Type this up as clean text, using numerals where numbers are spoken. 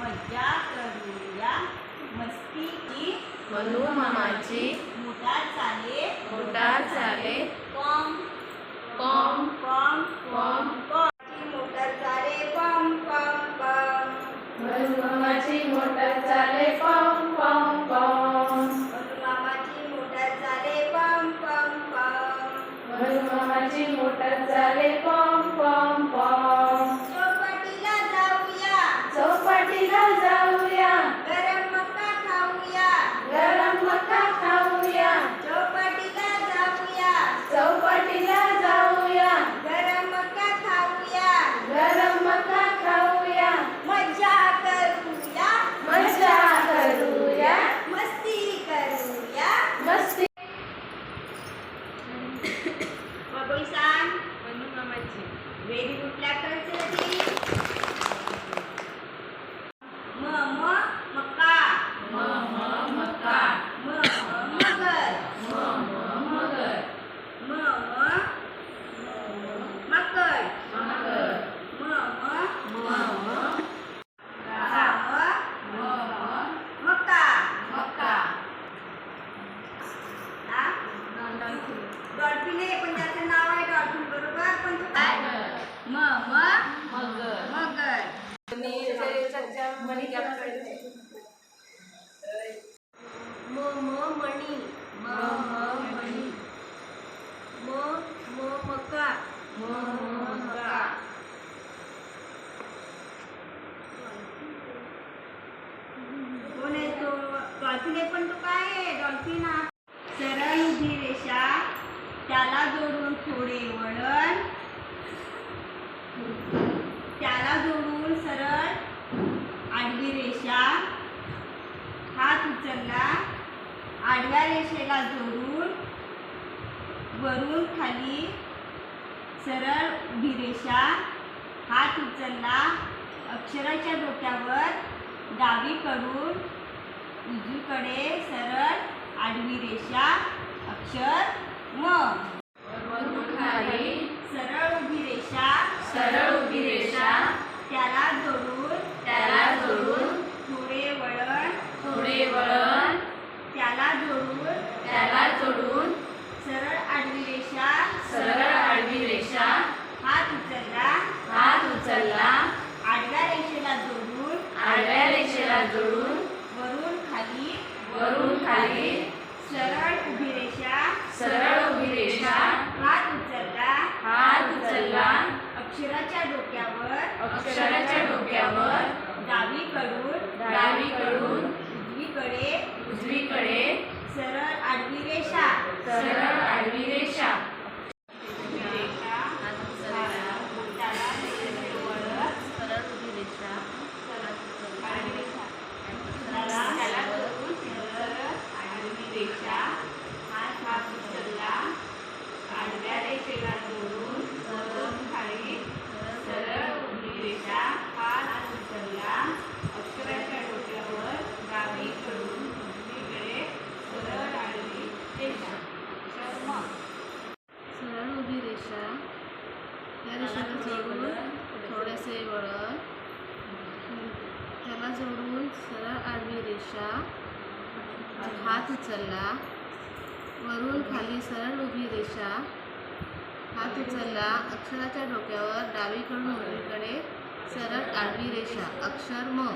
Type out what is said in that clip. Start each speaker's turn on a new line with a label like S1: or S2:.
S1: मज्जा करूया मस्ती की
S2: मनू मामाची
S1: मोटार चाले
S2: कॉम कॉम
S1: पम
S2: कॉम
S1: मोटार चाले पम पम पम
S2: मनू मामाची मोटर चाले पॉम पॉम पॉम
S1: मनू मामाची मोटार चाले पम पम पम
S2: मनू मामाची मोटर चाले पॉम पॉम पॉम
S1: चौपाटीला जाऊया
S2: चौपाटीला जाऊया
S1: गरम मका खाऊया
S2: गरम मका खाऊया
S1: चौपाटीला जाऊया
S2: चौपाटीला जाऊया
S1: गरम मका खाऊया
S2: गरम मका खाऊया
S1: मज्जा करूया
S2: मजा करूया
S1: मस्ती करूया
S2: मस्ती
S1: बाबूई सांग
S2: मनू मामाची
S1: व्हेरी गुड लॅटरची म मका
S2: म मका
S1: म मगर
S2: मगर
S1: म मकर
S2: मगर
S1: म मका
S2: मका
S1: हा डॉल्फिन आहे पण त्याचं नाव आहे डॉल्फिन बरोबर पण तो काय
S2: मगर
S1: मगर मणी मका कोण आहे तो डॉल्फिन आहे पण तो काय आहे डॉल्फिन हा सरळ उभी रेषा त्याला जोडून थोडे वळण त्याला जोडून सरळ आडवी रेषा हात उचलला आडव्या रेषेला जोडून वरून खाली सरळ उभी रेषा हात उचलला अक्षराच्या डोक्यावर डावीकडून उजवीकडे सरळ आडवी रेषा अक्षर म
S2: वरून खाली
S1: सरळ उभी रेषा
S2: उभी रेषा
S1: त्याला जोडून थोडे वळण त्याला जोडून सरळ आडवी रेषा हात उचलला आडव्या रेषेला जोडून वरून खाली सरळ उभी रेषा हात उचलला अक्षराच्या डोक्यावर डावीकडून उजवीकडे सरळ आडवी रेषा हात उचलला आडव्या रेषेला जोडून वरून खाली सरळ उभी रेषा हात उचलला अक्षराच्या डोक्यावर डावीकडून उजवीकडे सरळ आडवी रेषा
S2: सरळ उभी रेषा या रेषेला जोडून थोडेसे वळण त्याला जोडून सरळ आडवी रेषा हात उचलला वरून खाली सरळ उभी रेषा हात उचलला अक्षराच्या डोक्यावर डावीकडून उजवीकडे सरळ आडवी रेषा अक्षर म